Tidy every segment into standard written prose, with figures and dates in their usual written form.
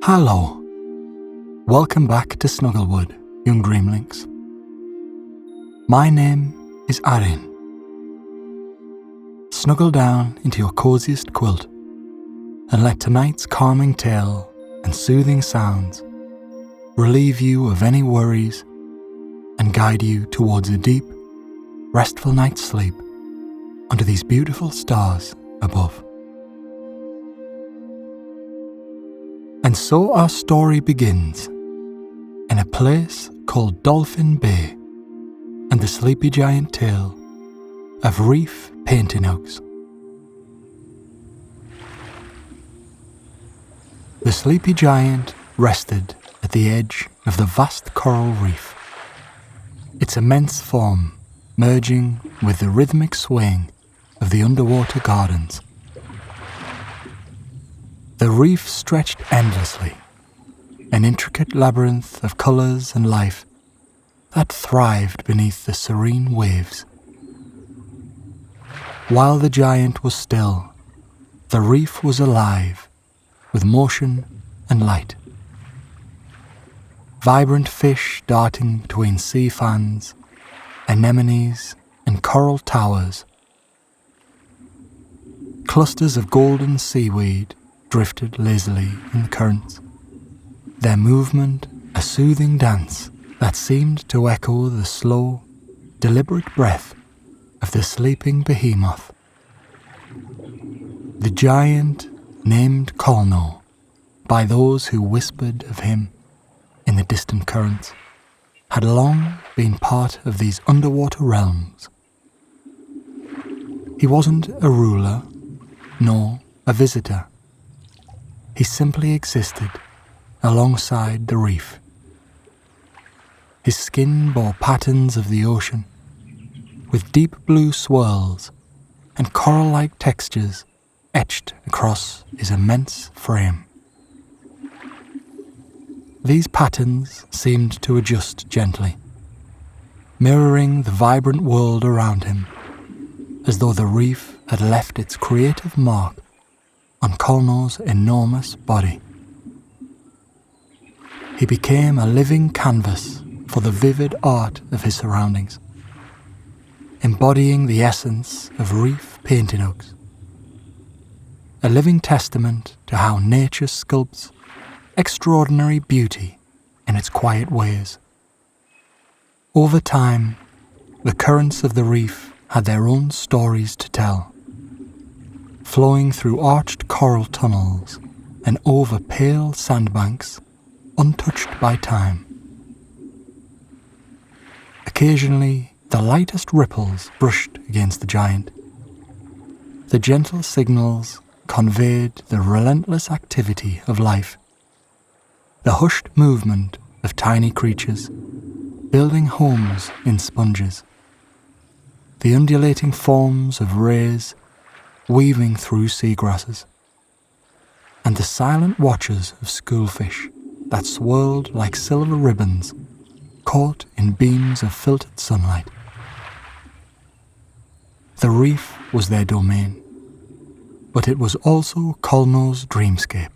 Hello. Welcome back to Snugglewood, young Dreamlynx. My name is Arin. Snuggle down into your coziest quilt and let tonight's calming tale and soothing sounds relieve you of any worries and guide you towards a deep, restful night's sleep under these beautiful stars above. And so our story begins in a place called Dolphin Bay and the sleepy giant tale of Reef Paintinugs. The sleepy giant rested at the edge of the vast coral reef, its immense form merging with the rhythmic swaying of the underwater gardens. The reef stretched endlessly, an intricate labyrinth of colours and life that thrived beneath the serene waves. While the giant was still, the reef was alive with motion and light. Vibrant fish darting between sea fans, anemones and coral towers. Clusters of golden seaweed drifted lazily in the currents, their movement a soothing dance that seemed to echo the slow, deliberate breath of the sleeping behemoth. The giant, named Colno by those who whispered of him in the distant currents, had long been part of these underwater realms. He wasn't a ruler, nor a visitor. He simply existed alongside the reef. His skin bore patterns of the ocean, with deep blue swirls and coral-like textures etched across his immense frame. These patterns seemed to adjust gently, mirroring the vibrant world around him, as though the reef had left its creative mark on Colno's enormous body. He became a living canvas for the vivid art of his surroundings, embodying the essence of Reef Paintinugs, a living testament to how nature sculpts extraordinary beauty in its quiet ways. Over time, the currents of the reef had their own stories to tell, flowing through arched coral tunnels and over pale sandbanks untouched by time. Occasionally, the lightest ripples brushed against the giant. The gentle signals conveyed the relentless activity of life, the hushed movement of tiny creatures building homes in sponges, the undulating forms of rays weaving through seagrasses, and the silent watches of schoolfish that swirled like silver ribbons caught in beams of filtered sunlight. The reef was their domain, but it was also Colno's dreamscape.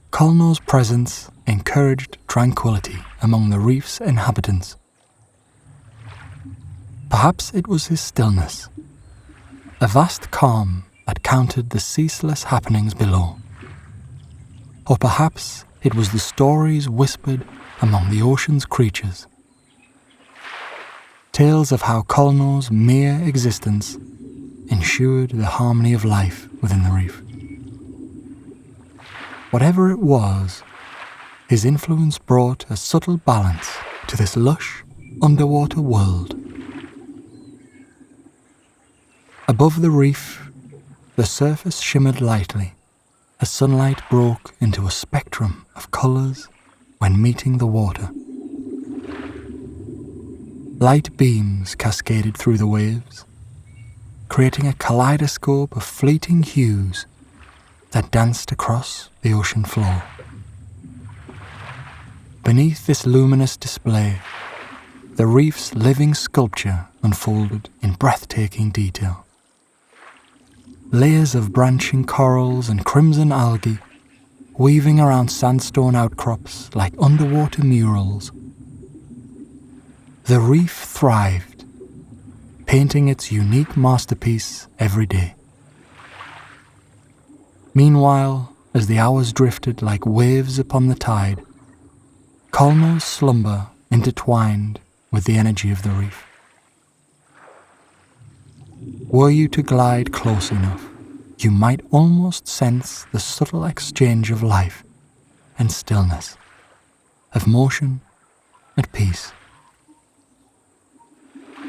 Colno's presence encouraged tranquility among the reef's inhabitants. Perhaps it was his stillness, a vast calm that countered the ceaseless happenings below. Or perhaps it was the stories whispered among the ocean's creatures. Tales of how Colno's mere existence ensured the harmony of life within the reef. Whatever it was, his influence brought a subtle balance to this lush underwater world. Above the reef, the surface shimmered lightly as sunlight broke into a spectrum of colours when meeting the water. Light beams cascaded through the waves, creating a kaleidoscope of fleeting hues that danced across the ocean floor. Beneath this luminous display, the reef's living sculpture unfolded in breathtaking detail. layers of branching corals and crimson algae weaving around sandstone outcrops like underwater murals. The reef thrived, painting its unique masterpiece every day. Meanwhile, as the hours drifted like waves upon the tide, Colno's slumber intertwined with the energy of the reef. Were you to glide close enough, you might almost sense the subtle exchange of life and stillness, of motion and peace.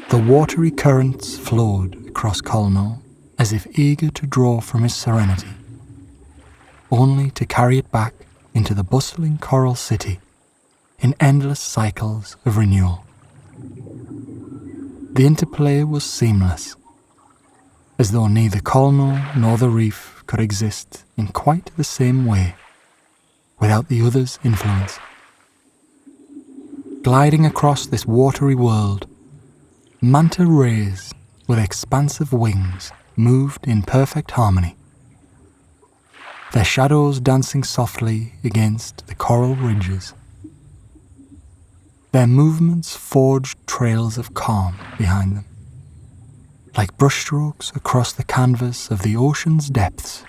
The watery currents flowed across Colno as if eager to draw from his serenity, only to carry it back into the bustling coral city in endless cycles of renewal. The interplay was seamless, as though neither Colno nor the reef could exist in quite the same way without the other's influence. Gliding across this watery world, manta rays with expansive wings moved in perfect harmony, their shadows dancing softly against the coral ridges. Their movements forged trails of calm behind them, like brushstrokes across the canvas of the ocean's depths.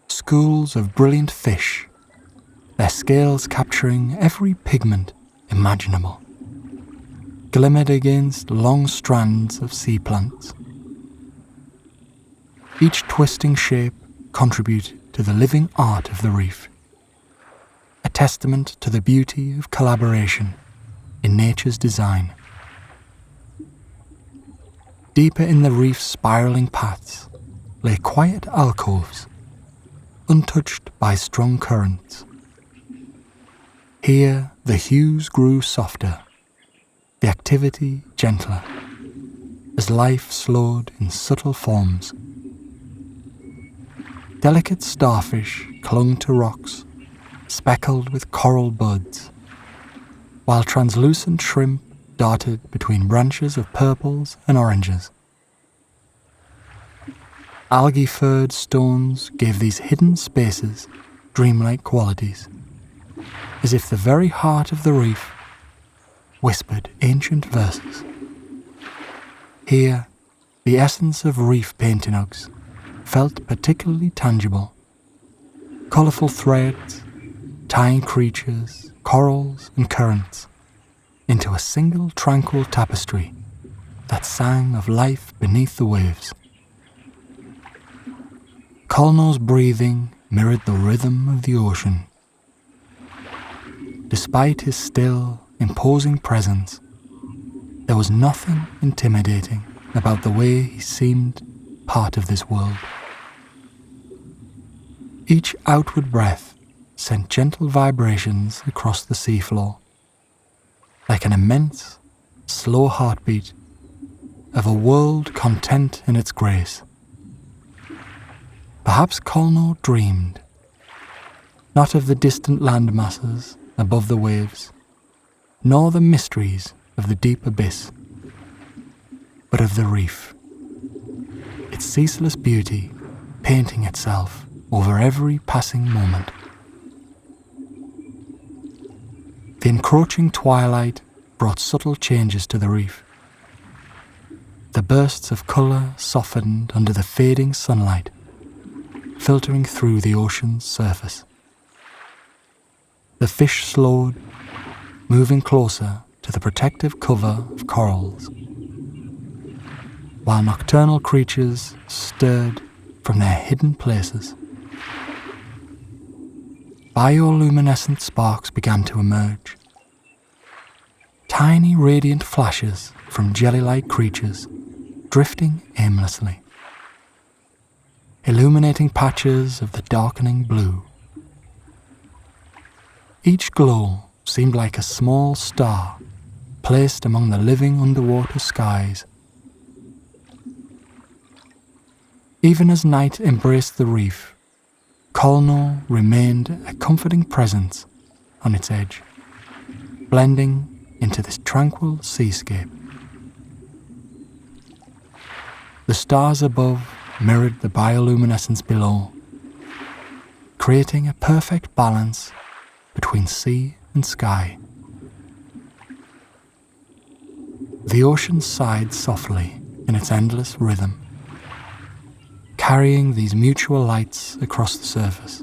Schools of brilliant fish, their scales capturing every pigment imaginable, glimmered against long strands of sea plants. Each twisting shape contributed to the living art of the reef, a testament to the beauty of collaboration in nature's design. Deeper in the reef's spiralling paths lay quiet alcoves, untouched by strong currents. Here the hues grew softer, the activity gentler, as life slowed in subtle forms. Delicate starfish clung to rocks, speckled with coral buds, while translucent shrimp darted between branches of purples and oranges. Algae-furred stones gave these hidden spaces dreamlike qualities, as if the very heart of the reef whispered ancient verses. Here, the essence of Reef Paintinugs felt particularly tangible. Colourful threads, tying creatures, corals and currents into a single tranquil tapestry that sang of life beneath the waves. Colno's breathing mirrored the rhythm of the ocean. Despite his still, imposing presence, there was nothing intimidating about the way he seemed part of this world. Each outward breath sent gentle vibrations across the seafloor, like an immense, slow heartbeat of a world content in its grace. Perhaps Colno dreamed, not of the distant land masses above the waves, nor the mysteries of the deep abyss, but of the reef, its ceaseless beauty painting itself over every passing moment. The encroaching twilight brought subtle changes to the reef. The bursts of colour softened under the fading sunlight, filtering through the ocean's surface. The fish slowed, moving closer to the protective cover of corals, while nocturnal creatures stirred from their hidden places. Bioluminescent sparks began to emerge, tiny radiant flashes from jelly-like creatures drifting aimlessly, illuminating patches of the darkening blue. Each glow seemed like a small star placed among the living underwater skies. Even as night embraced the reef, Colno remained a comforting presence on its edge, blending into this tranquil seascape. The stars above mirrored the bioluminescence below, creating a perfect balance between sea and sky. The ocean sighed softly in its endless rhythm, carrying these mutual lights across the surface.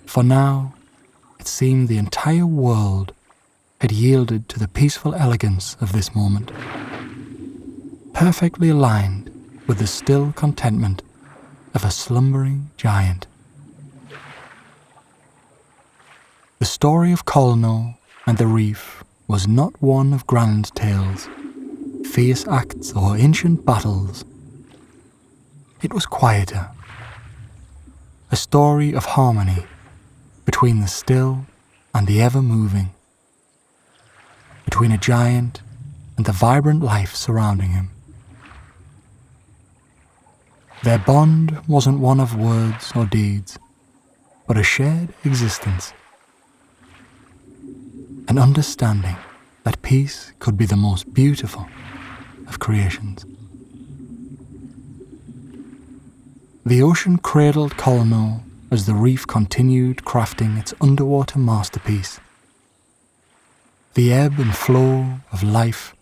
For now, it seemed the entire world had yielded to the peaceful elegance of this moment, perfectly aligned with the still contentment of a slumbering giant. The story of Colno and the reef was not one of grand tales, fierce acts or ancient battles. It was quieter, a story of harmony between the still and the ever-moving, between a giant and the vibrant life surrounding him. Their bond wasn't one of words or deeds, but a shared existence, an understanding that peace could be the most beautiful of creations. The ocean cradled Colno as the reef continued crafting its underwater masterpiece. The ebb and flow of life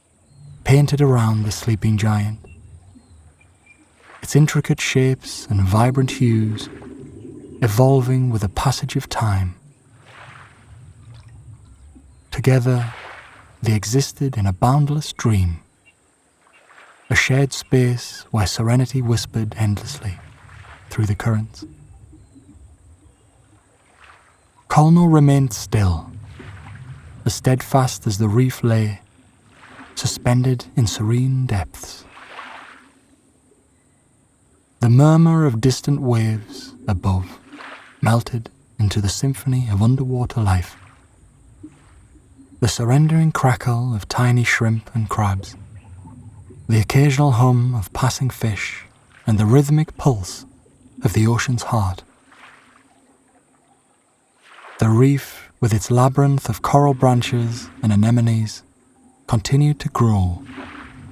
painted around the sleeping giant, its intricate shapes and vibrant hues evolving with the passage of time. Together, they existed in a boundless dream, a shared space where serenity whispered endlessly through the currents. Colno remained still, as steadfast as the reef lay, suspended in serene depths. The murmur of distant waves above melted into the symphony of underwater life. The surrendering crackle of tiny shrimp and crabs, the occasional hum of passing fish, and the rhythmic pulse of the ocean's heart. The reef, with its labyrinth of coral branches and anemones, continued to grow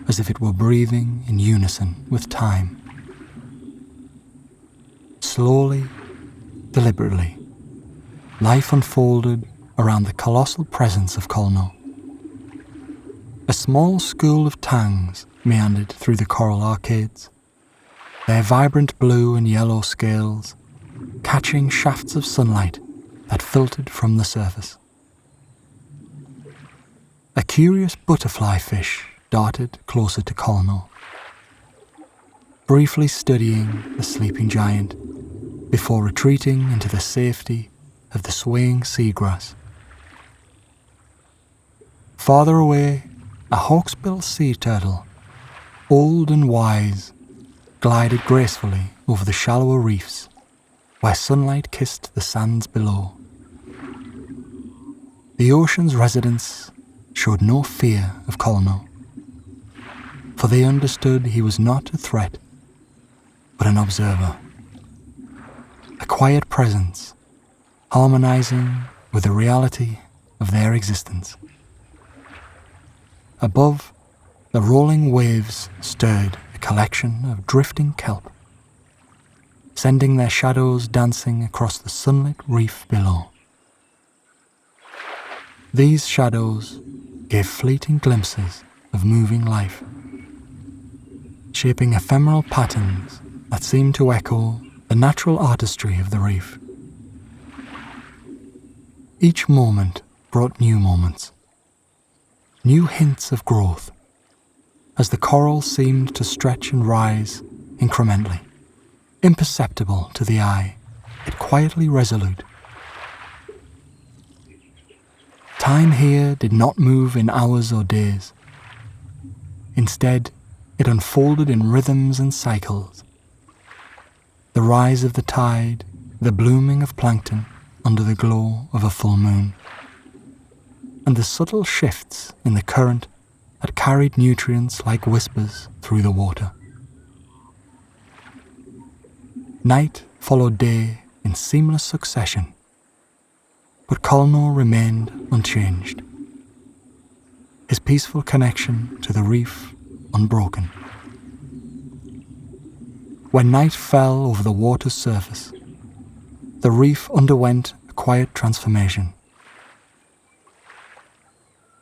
as if it were breathing in unison with time. Slowly, deliberately, life unfolded around the colossal presence of Colno. A small school of tangs meandered through the coral arcades, their vibrant blue and yellow scales catching shafts of sunlight that filtered from the surface. A curious butterfly fish darted closer to Colno, briefly studying the sleeping giant before retreating into the safety of the swaying seagrass. Farther away, a hawksbill sea turtle, old and wise, glided gracefully over the shallower reefs where sunlight kissed the sands below. The ocean's residents showed no fear of Colno, for they understood he was not a threat, but an observer, a quiet presence, harmonizing with the reality of their existence. Above, the rolling waves stirred a collection of drifting kelp, sending their shadows dancing across the sunlit reef below. These shadows gave fleeting glimpses of moving life, shaping ephemeral patterns that seemed to echo the natural artistry of the reef. Each moment brought new moments, new hints of growth, as the coral seemed to stretch and rise incrementally, imperceptible to the eye, yet quietly resolute. Time here did not move in hours or days. Instead, it unfolded in rhythms and cycles. The rise of the tide, the blooming of plankton under the glow of a full moon, and the subtle shifts in the current that carried nutrients like whispers through the water. Night followed day in seamless succession, but Colno remained unchanged, his peaceful connection to the reef unbroken. When night fell over the water's surface, the reef underwent a quiet transformation.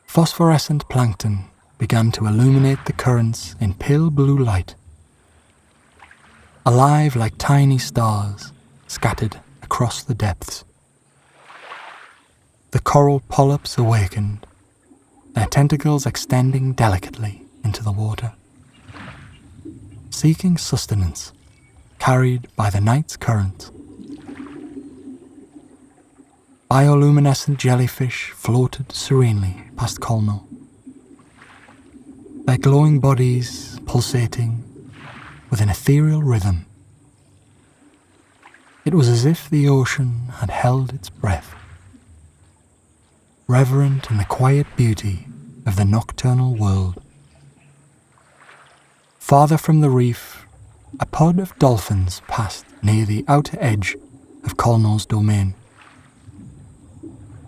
Phosphorescent plankton began to illuminate the currents in pale blue light, alive like tiny stars scattered across the depths. The coral polyps awakened, their tentacles extending delicately into the water, seeking sustenance carried by the night's currents. Bioluminescent jellyfish floated serenely past Colno, their glowing bodies pulsating with an ethereal rhythm. It was as if the ocean had held its breath, reverent in the quiet beauty of the nocturnal world. Farther from the reef, a pod of dolphins passed near the outer edge of Colno's domain.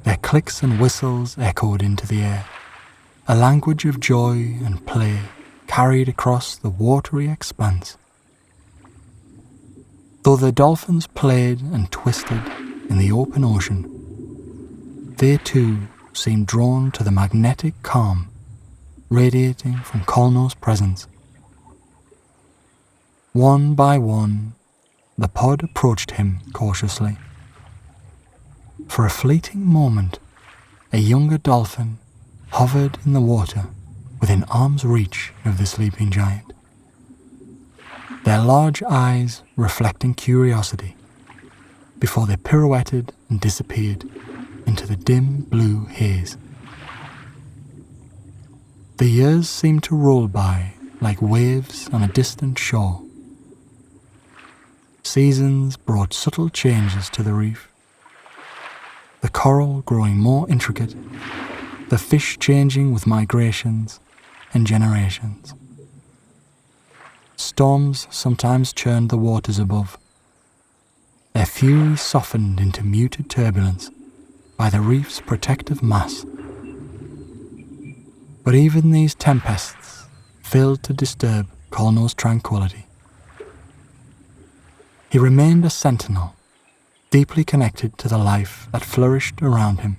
Their clicks and whistles echoed into the air, a language of joy and play carried across the watery expanse. Though the dolphins played and twisted in the open ocean, they too seemed drawn to the magnetic calm radiating from Colno's presence. One by one, the pod approached him cautiously. For a fleeting moment, a younger dolphin hovered in the water within arm's reach of the sleeping giant, their large eyes reflecting curiosity before they pirouetted and disappeared into the dim blue haze. The years seemed to roll by like waves on a distant shore. Seasons brought subtle changes to the reef, the coral growing more intricate, the fish changing with migrations and generations. Storms sometimes churned the waters above, their fury softened into muted turbulence by the reef's protective mass. But even these tempests failed to disturb Colno's tranquility. He remained a sentinel, deeply connected to the life that flourished around him.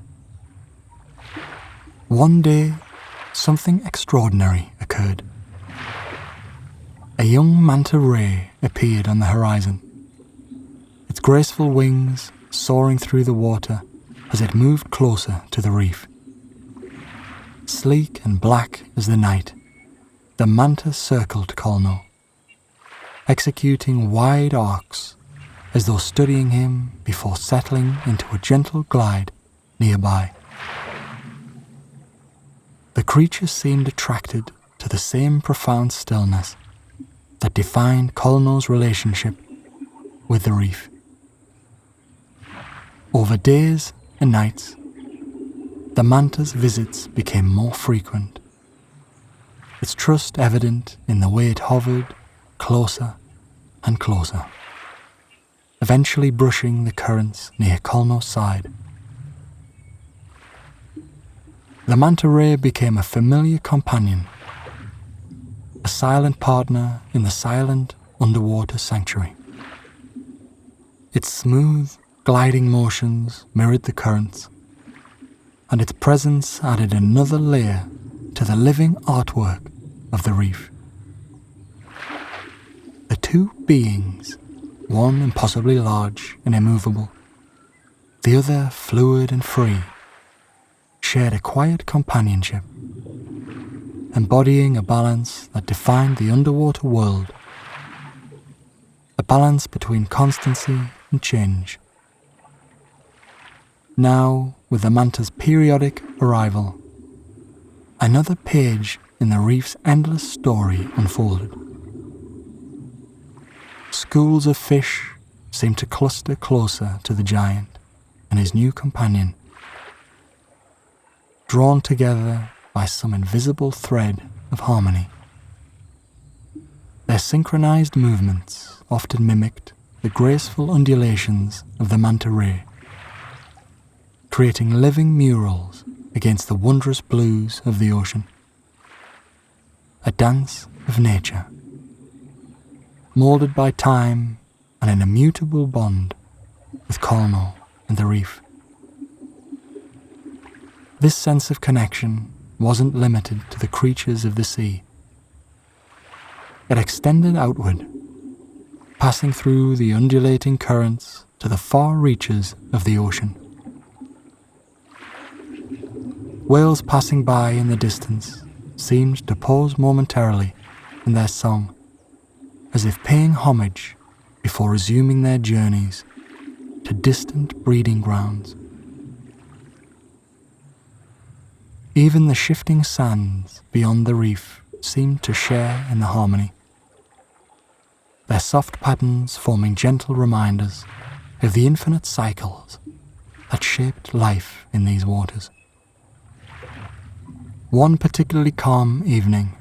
One day, something extraordinary occurred. A young manta ray appeared on the horizon, its graceful wings soaring through the water as it moved closer to the reef. Sleek and black as the night, the manta circled Colno, executing wide arcs as though studying him before settling into a gentle glide nearby. The creature seemed attracted to the same profound stillness that defined Colno's relationship with the reef. Over days and nights, the manta's visits became more frequent, its trust evident in the way it hovered closer and closer, eventually brushing the currents near Colno's side. The manta ray became a familiar companion, a silent partner in the silent underwater sanctuary. Its smooth, gliding motions mirrored the currents, and its presence added another layer to the living artwork of the reef. The two beings, one impossibly large and immovable, the other fluid and free, shared a quiet companionship, embodying a balance that defined the underwater world, a balance between constancy and change. Now, with the manta's periodic arrival, another page in the reef's endless story unfolded. Schools of fish seemed to cluster closer to the giant and his new companion, drawn together by some invisible thread of harmony. Their synchronized movements often mimicked the graceful undulations of the manta ray, creating living murals against the wondrous blues of the ocean. A dance of nature. moulded by time and an immutable bond with Colno and the reef. This sense of connection wasn't limited to the creatures of the sea. It extended outward, passing through the undulating currents to the far reaches of the ocean. Whales passing by in the distance seemed to pause momentarily in their song, as if paying homage before resuming their journeys to distant breeding grounds. Even the shifting sands beyond the reef seemed to share in the harmony, their soft patterns forming gentle reminders of the infinite cycles that shaped life in these waters. One particularly calm evening,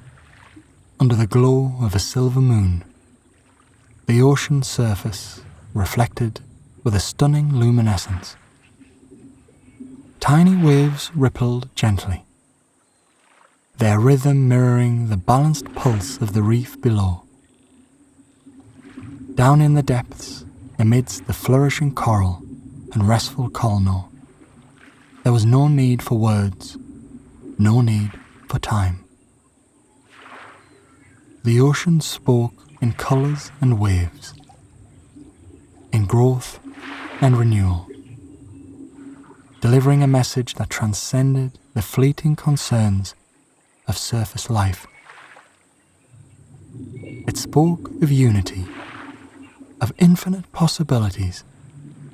under the glow of a silver moon, the ocean surface reflected with a stunning luminescence. Tiny waves rippled gently, their rhythm mirroring the balanced pulse of the reef below. Down in the depths, amidst the flourishing coral and restful Colno, there was no need for words, no need for time. The ocean spoke in colours and waves, in growth and renewal, delivering a message that transcended the fleeting concerns of surface life. It spoke of unity, of infinite possibilities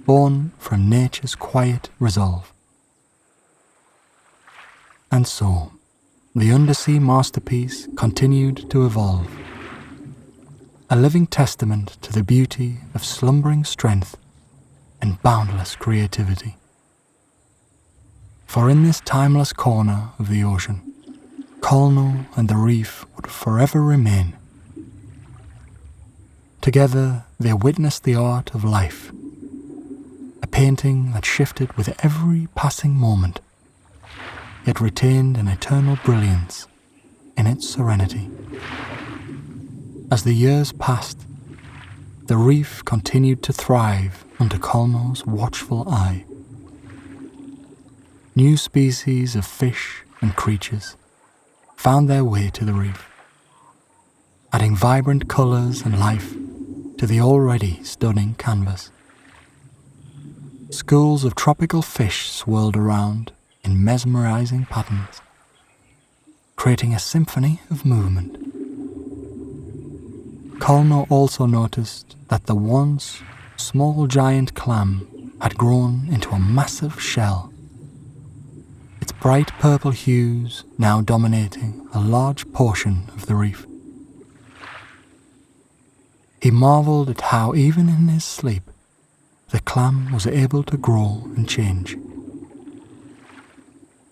born from nature's quiet resolve. And so, the undersea masterpiece continued to evolve, a living testament to the beauty of slumbering strength and boundless creativity. For in this timeless corner of the ocean, Colno and the reef would forever remain. Together they witnessed the art of life, a painting that shifted with every passing moment, yet retained an eternal brilliance in its serenity. As the years passed, the reef continued to thrive under Colno's watchful eye. New species of fish and creatures found their way to the reef, adding vibrant colours and life to the already stunning canvas. Schools of tropical fish swirled around in mesmerizing patterns, creating a symphony of movement. Colno also noticed that the once small giant clam had grown into a massive shell, its bright purple hues now dominating a large portion of the reef. He marveled at how even in his sleep the clam was able to grow and change.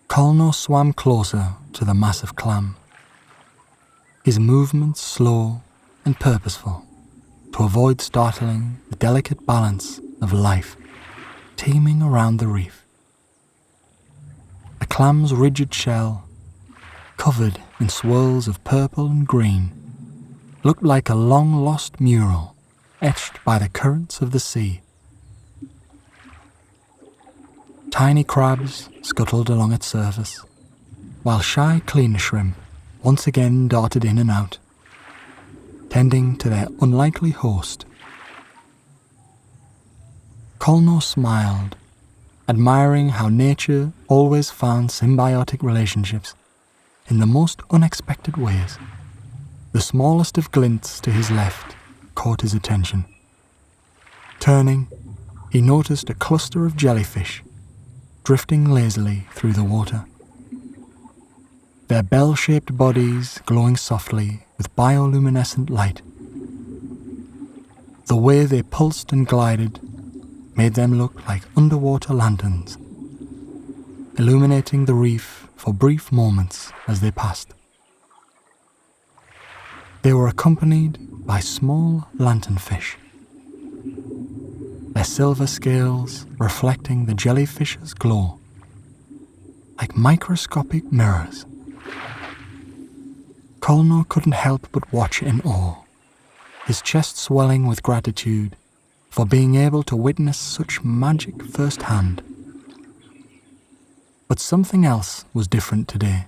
Colno swam closer to the massive clam, his movements slow and purposeful to avoid startling the delicate balance of life teeming around the reef. The clam's rigid shell, covered in swirls of purple and green, looked like a long-lost mural etched by the currents of the sea. Tiny crabs scuttled along its surface, while shy cleaner shrimp once again darted in and out, tending to their unlikely host. Colno smiled, admiring how nature always found symbiotic relationships in the most unexpected ways. The smallest of glints to his left caught his attention. Turning, he noticed a cluster of jellyfish drifting lazily through the water, their bell-shaped bodies glowing softly with bioluminescent light. The way they pulsed and glided made them look like underwater lanterns, illuminating the reef for brief moments as they passed. They were accompanied by small lanternfish, their silver scales reflecting the jellyfish's glow like microscopic mirrors. Colno couldn't help but watch in awe his chest swelling with gratitude for being able to witness such magic firsthand. But something else was different today.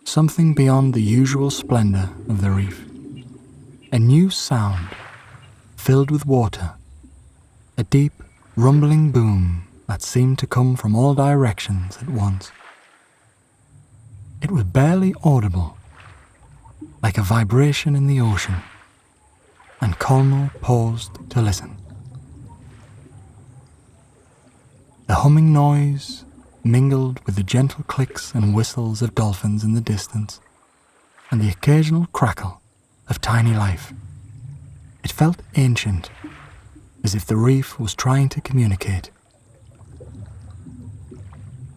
Something beyond the usual splendor of the reef. A new sound, filled with water, a deep, rumbling boom that seemed to come from all directions at once. It was barely audible, like a vibration in the ocean, and Colnell paused to listen. The humming noise mingled with the gentle clicks and whistles of dolphins in the distance, and the occasional crackle of tiny life. It felt ancient, as if the reef was trying to communicate.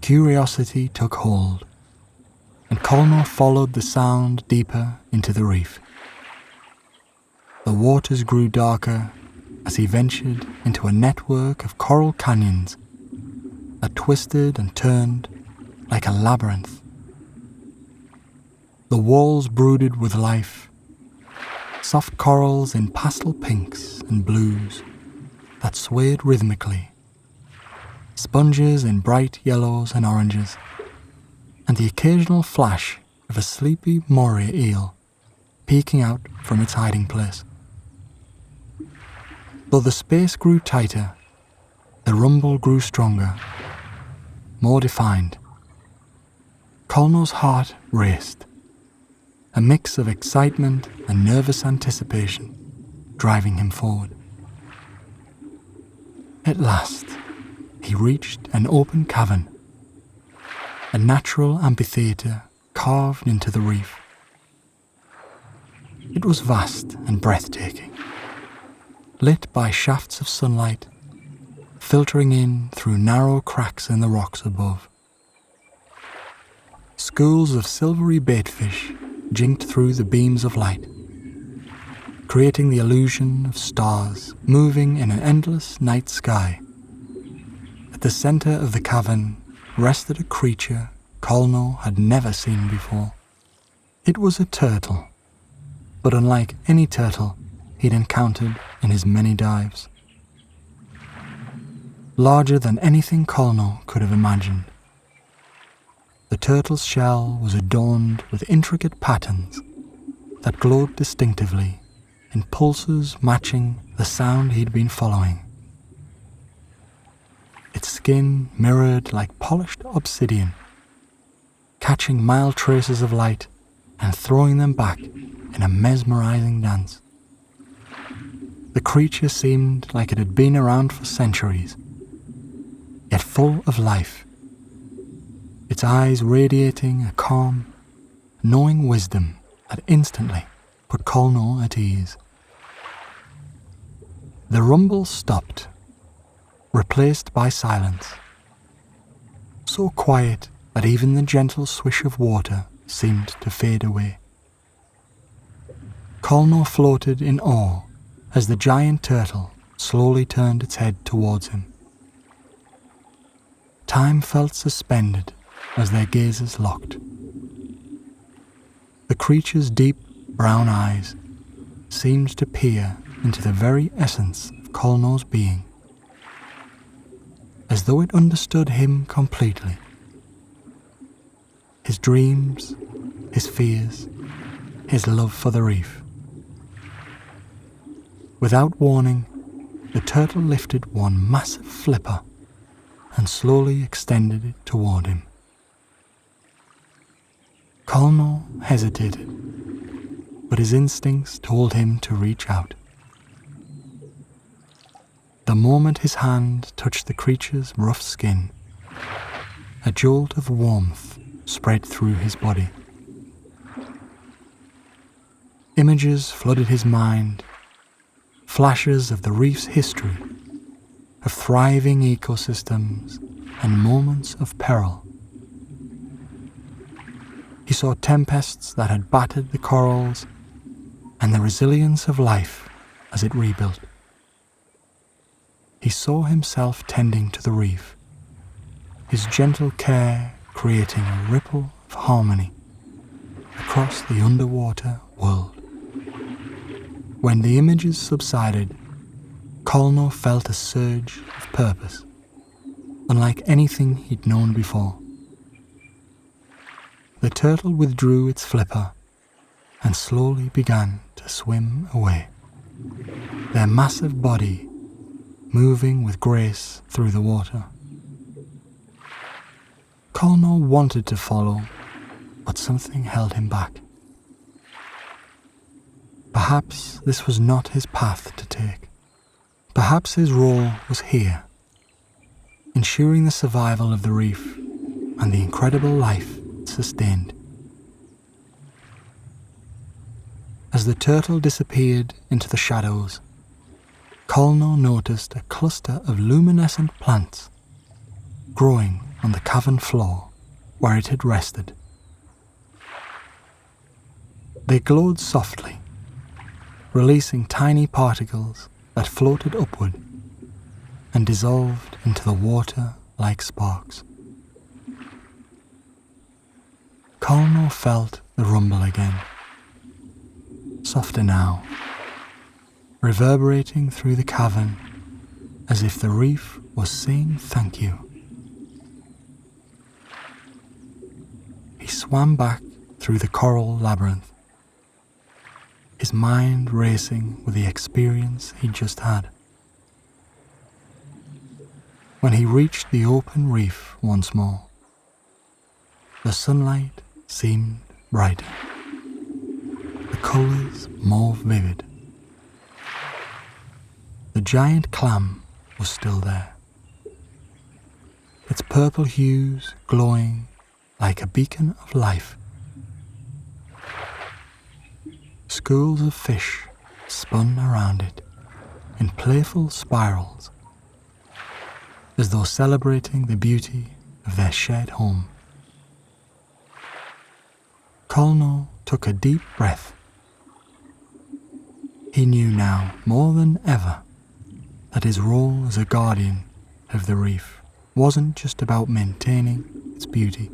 Curiosity took hold, and Colnell followed the sound deeper into the reef. The waters grew darker as he ventured into a network of coral canyons that twisted and turned like a labyrinth. The walls brooded with life, soft corals in pastel pinks and blues that swayed rhythmically, sponges in bright yellows and oranges, and the occasional flash of a sleepy moray eel peeking out from its hiding place. Though the space grew tighter, the rumble grew stronger, more defined. Colnell's heart raced, a mix of excitement and nervous anticipation driving him forward. At last, he reached an open cavern, a natural amphitheatre carved into the reef. It was vast and breathtaking, lit by shafts of sunlight filtering in through narrow cracks in the rocks above. Schools of silvery baitfish jinked through the beams of light, creating the illusion of stars moving in an endless night sky. At the centre of the cavern rested a creature Colnell had never seen before. It was a turtle, but unlike any turtle he'd encountered in his many dives. Larger than anything Colnell could have imagined. The turtle's shell was adorned with intricate patterns that glowed distinctively in pulses matching the sound he'd been following. Its skin mirrored like polished obsidian, catching mild traces of light and throwing them back in a mesmerizing dance. The creature seemed like it had been around for centuries, yet full of life, its eyes radiating a calm, knowing wisdom that instantly put Colnell at ease. The rumble stopped, replaced by silence, so quiet that even the gentle swish of water seemed to fade away. Colnell floated in awe as the giant turtle slowly turned its head towards him. Time felt suspended as their gazes locked. The creature's deep brown eyes seemed to peer into the very essence of Colnell's being, as though it understood him completely. His dreams, his fears, his love for the reef. Without warning, the turtle lifted one massive flipper and slowly extended it toward him. Colnell hesitated, but his instincts told him to reach out. The moment his hand touched the creature's rough skin, a jolt of warmth spread through his body. Images flooded his mind, flashes of the reef's history, of thriving ecosystems and moments of peril. He saw tempests that had battered the corals and the resilience of life as it rebuilt. He saw himself tending to the reef, his gentle care creating a ripple of harmony across the underwater world. When the images subsided, Colno felt a surge of purpose, unlike anything he'd known before. The turtle withdrew its flipper and slowly began to swim away, their massive body moving with grace through the water. Colno wanted to follow, but something held him back. Perhaps this was not his path to take. Perhaps his role was here, ensuring the survival of the reef and the incredible life it sustained. As the turtle disappeared into the shadows, Colno noticed a cluster of luminescent plants growing on the cavern floor where it had rested. They glowed softly, releasing tiny particles that floated upward and dissolved into the water like sparks. Colno felt the rumble again, softer now, reverberating through the cavern as if the reef was saying thank you. He swam back through the coral labyrinth, his mind racing with the experience he'd just had. When he reached the open reef once more, the sunlight seemed brighter, the colours more vivid. The giant clam was still there, its purple hues glowing like a beacon of life. Schools of fish spun around it in playful spirals, as though celebrating the beauty of their shared home. Colno took a deep breath. He knew now more than ever that his role as a guardian of the reef wasn't just about maintaining its beauty.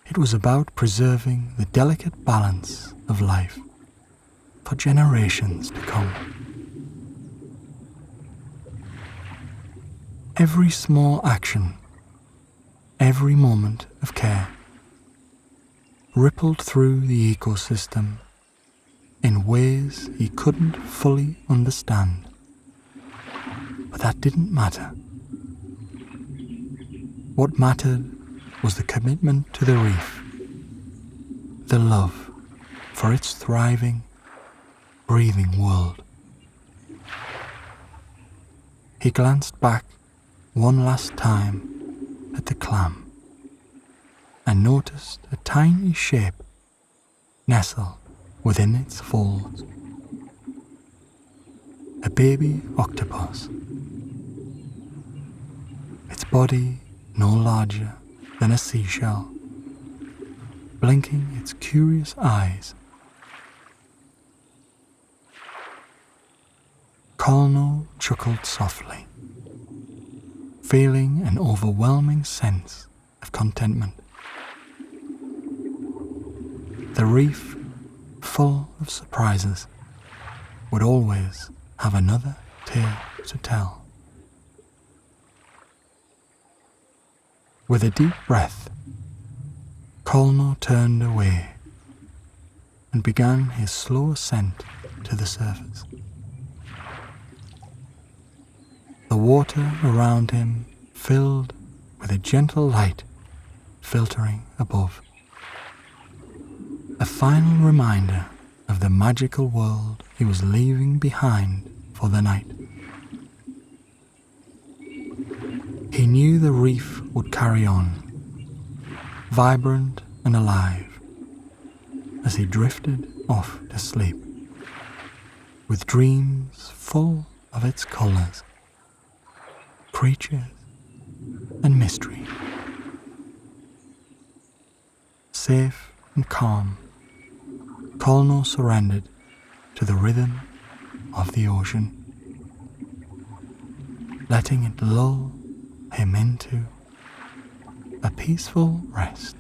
It was about preserving the delicate balance of life for generations to come. Every small action, every moment of care, rippled through the ecosystem in ways he couldn't fully understand. But that didn't matter. What mattered was the commitment to the reef, the love for its thriving, breathing world. He glanced back one last time at the clam and noticed a tiny shape nestled within its folds. A baby octopus, its body no larger than a seashell, blinking its curious eyes. Colno chuckled softly, feeling an overwhelming sense of contentment. The reef, full of surprises, would always have another tale to tell. With a deep breath, Colno turned away and began his slow ascent to the surface. The water around him filled with a gentle light filtering above. A final reminder of the magical world he was leaving behind for the night. He knew the reef would carry on, vibrant and alive, as he drifted off to sleep, with dreams full of its colours, creatures and mystery. Safe and calm, Colno surrendered to the rhythm of the ocean, letting it lull him into a peaceful rest.